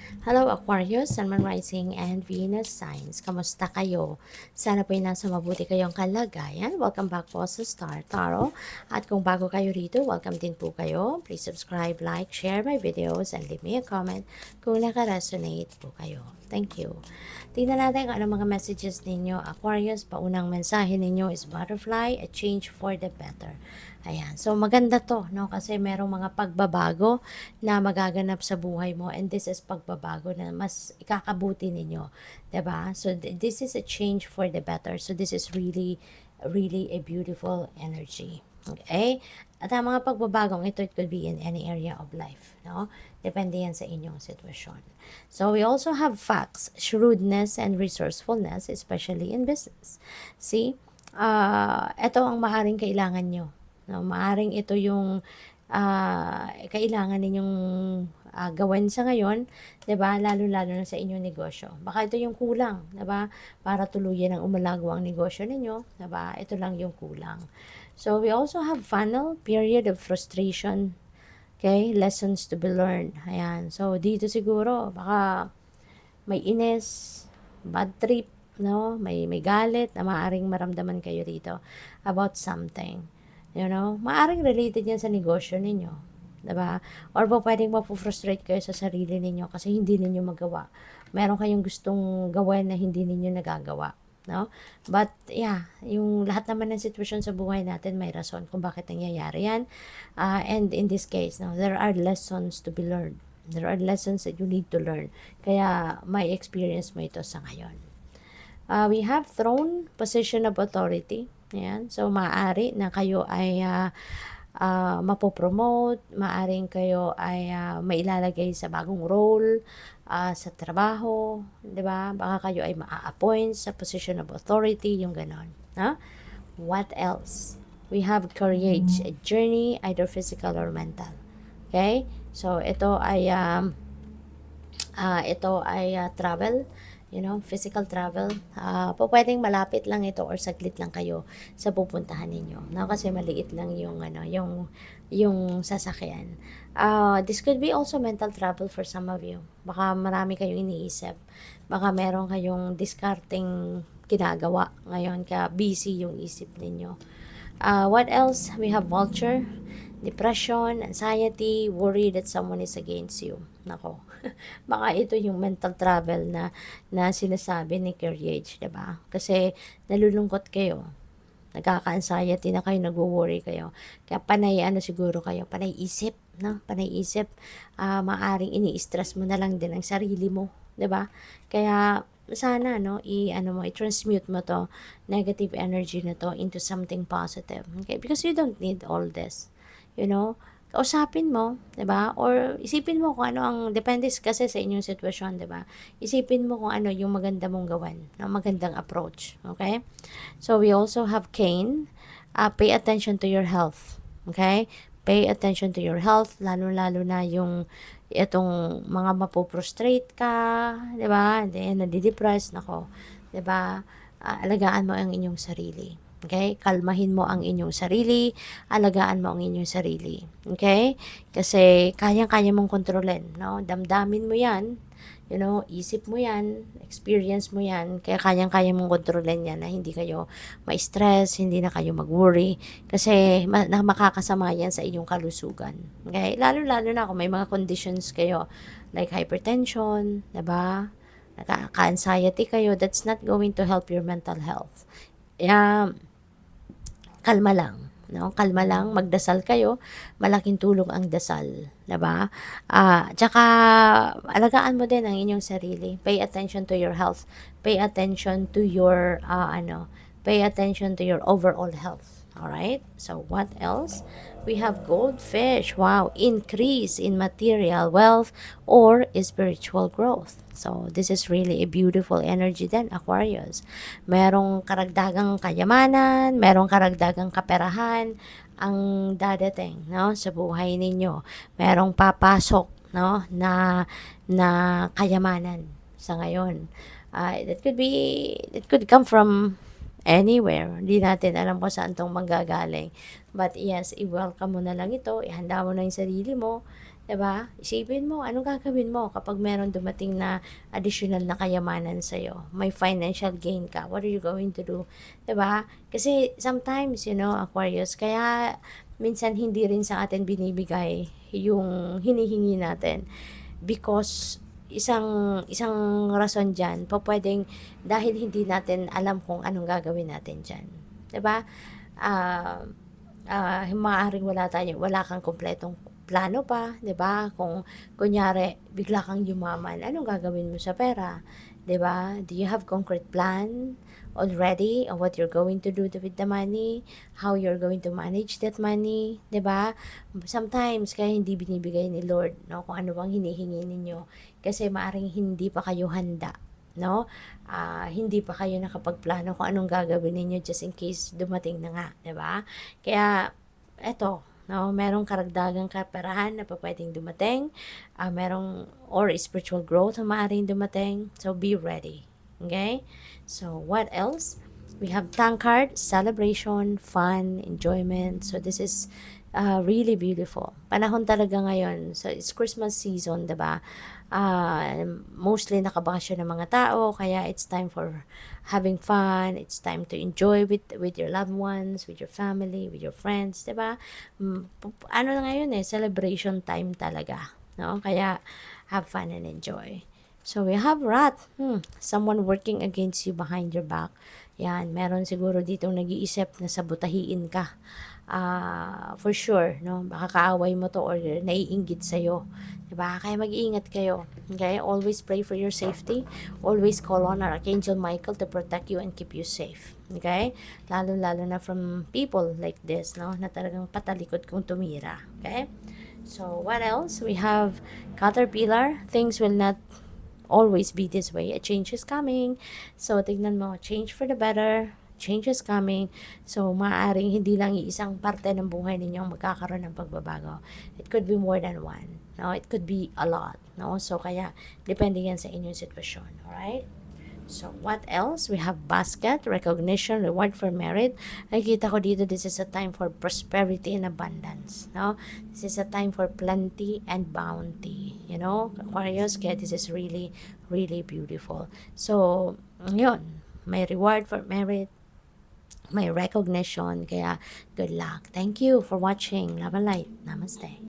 Hello Aquarius, Sun, Moon, Rising, and Venus signs. Kamusta kayo? Sana po nasa mabuti kayong kalagayan. Welcome back po sa Star Tarot. At kung bago kayo rito, welcome din po kayo. Please subscribe, like, share my videos, and leave me a comment kung naka-resonate po kayo. Thank you. Tingnan natin kung ano mga messages ninyo. Aquarius, paunang mensahe ninyo is butterfly, a change for the better. Ayan. So, maganda to, no? Kasi merong mga pagbabago na magaganap sa buhay mo, and this is pagbabago na mas ikakabuti ninyo. 'Di ba? So, this is a change for the better. So, this is really, really a beautiful energy. Okay? At ang mga pagbabagong ito, it could be in any area of life, no? Depende yan sa inyong sitwasyon. So, we also have facts, shrewdness, and resourcefulness, especially in business. See? Ito ang maaaring kailangan nyo. No, maaring ito yung kailangan ninyong gawin sa ngayon, 'di ba? Lalo-lalo na sa inyong negosyo. Baka ito yung kulang, 'di ba? Para tuluyan ang umalago ang negosyo ninyo, 'di ba? Ito lang yung kulang. So we also have funnel, period of frustration. Okay? Lessons to be learned. Ayan. So dito siguro baka may inis, bad trip, no? May galit na maaring maramdaman kayo dito about something. You know, maaring related yan sa negosyo ninyo. 'Di ba? Or po pwedeng mapu-frustrate kayo sa sarili ninyo kasi hindi ninyo magawa. Meron kayong gustong gawin na hindi ninyo nagagawa. No? But, yeah, yung lahat naman ng sitwasyon sa buhay natin may rason kung bakit nangyayari yan. And in this case, no, there are lessons to be learned. There are lessons that you need to learn. Kaya may experience mo ito sa ngayon. We have throne, position of authority. Ayan. So, maaari na kayo ay mapopromote, maaring kayo ay mailalagay sa bagong role sa trabaho, di ba? Baka kayo ay maa-appoint sa position of authority, yung ganon. Ha? What else? We have courage, a journey, either physical or mental. Okay? So, ito ay travel, you know, physical travel. Pwedeng malapit lang ito or saglit lang kayo sa pupuntahan ninyo. No, kasi maliit lang yung yung sasakyan. This could be also mental travel for some of you. Baka marami kayong iniisip. Baka meron kayong discarding ginagawa ngayon kaya busy yung isip ninyo. What else? We have vulture, depression, anxiety, worry that someone is against you. Nako. Baka ito yung mental travel na sinasabi ni Courage, 'di ba? Kasi nalulungkot kayo. Nagkaka-anxiety na kayo, nagwo-worry kayo. Kaya panay siguro kayo, panay isip, no? Panay isip. Maaring ini-stress mo na lang din ang sarili mo, 'di ba? Kaya sana i-transmute mo to negative energy na to into something positive. Okay? Because you don't need all this. You know, kausapin mo, 'di ba? Or isipin mo kung ano ang depende kasi sa inyong sitwasyon, 'di ba? Isipin mo kung ano yung maganda mong gawin, no? Magandang approach, okay? So we also have Cain. Pay attention to your health, okay? Pay attention to your health, lalo-lalo na yung itong mga mapoprostrate ka, 'di ba? Then nadidepress, nako, 'di ba? Alagaan mo ang inyong sarili. Okay? Kalmahin mo ang inyong sarili, alagaan mo ang inyong sarili. Okay? Kasi kayang-kaya mong kontrolin, no? Damdamin mo 'yan. You know, isip mo 'yan, experience mo 'yan, kaya kayang-kaya mong kontrolin 'yan na hindi kayo ma-stress, hindi na kayo mag-worry kasi makakasama 'yan sa inyong kalusugan. Okay? Lalo-lalo na kung may mga conditions kayo like hypertension, 'di ba? Nagka-anxiety kayo, that's not going to help your mental health. Kalma lang, no? Kalma lang, magdasal kayo, malaking tulong ang dasal, 'di ba? Tsaka alagaan mo din ang inyong sarili. Pay attention to your health. Pay attention to your pay attention to your overall health. All right? So what else? We have goldfish. Wow, increase in material wealth or spiritual growth. So, this is really a beautiful energy then, Aquarius. Merong karagdagang kayamanan, merong karagdagang kaperahan ang dadating, no, sa buhay ninyo. Merong papasok, no, na kayamanan sa ngayon. It could come from anywhere. Hindi natin alam kung saan tong manggagaling. But yes, i-welcome mo na lang ito, ihanda mo na yung sarili mo, 'Di ba? Isipin mo, anong gagawin mo kapag meron dumating na additional na kayamanan sa'yo? May financial gain ka. What are you going to do? 'Di ba? Kasi sometimes, Aquarius, kaya minsan hindi rin sa atin binibigay yung hinihingi natin because isang isang rason diyan, pupuwedeng dahil hindi natin alam kung anong gagawin natin diyan, 'di ba? Ah, maaaring wala kang kumpletong plano pa, 'di ba? Kung kunyari bigla kang yumaman, anong gagawin mo sa pera, 'di ba? Do you have concrete plan already on what you're going to do with the money, how you're going to manage that money, 'di ba? Sometimes kaya hindi binibigay ni Lord, 'no, kung ano bang hinihingi ninyo kasi maaaring hindi pa kayo handa, 'no? Hindi pa kayo nakapagplano kung anong gagawin ninyo just in case dumating na nga, 'di ba? Kaya eto, 'no, merong karagdagang kaperahan na pupuwedeng dumating, merong or spiritual growth na maaaring dumating, so be ready, okay? So, what else? We have thank card, celebration, fun, enjoyment. So, this is really beautiful. Panahon talaga ngayon. So, it's Christmas season, 'di ba? Mostly nakabakasyon ng mga tao, kaya it's time for having fun. It's time to enjoy with your loved ones, with your family, with your friends, 'di ba? Ano na ngayon celebration time talaga, no? Kaya have fun and enjoy. So we have wrath. Someone working against you behind your back. Yan, meron siguro ditong nag-iisip na sabutahiin ka. For sure, no? Baka kaaway mo to or naiinggit sa'yo. Diba? Kaya mag-iingat kayo. Okay? Always pray for your safety. Always call on our Archangel Michael to protect you and keep you safe. Okay? Lalo-lalo na from people like this, no? Na talagang patalikod kung tumira. Okay? So, what else? We have Caterpillar. Things will not always be this way. A change is coming. So, tignan mo, change for the better. Change is coming. So, maaaring hindi lang isang parte ng buhay ninyo ang magkakaroon ng pagbabago. It could be more than one. No? It could be a lot. No? So, kaya, depende yan sa inyong sitwasyon. Alright? So, what else? We have basket, recognition, reward for merit. Nakikita ko dito, this is a time for prosperity and abundance. No? This is a time for plenty and bounty. Aquarius, kaya this is really, really beautiful. So, yun. May reward for merit, may recognition, kaya good luck. Thank you for watching. Love and light. Namaste.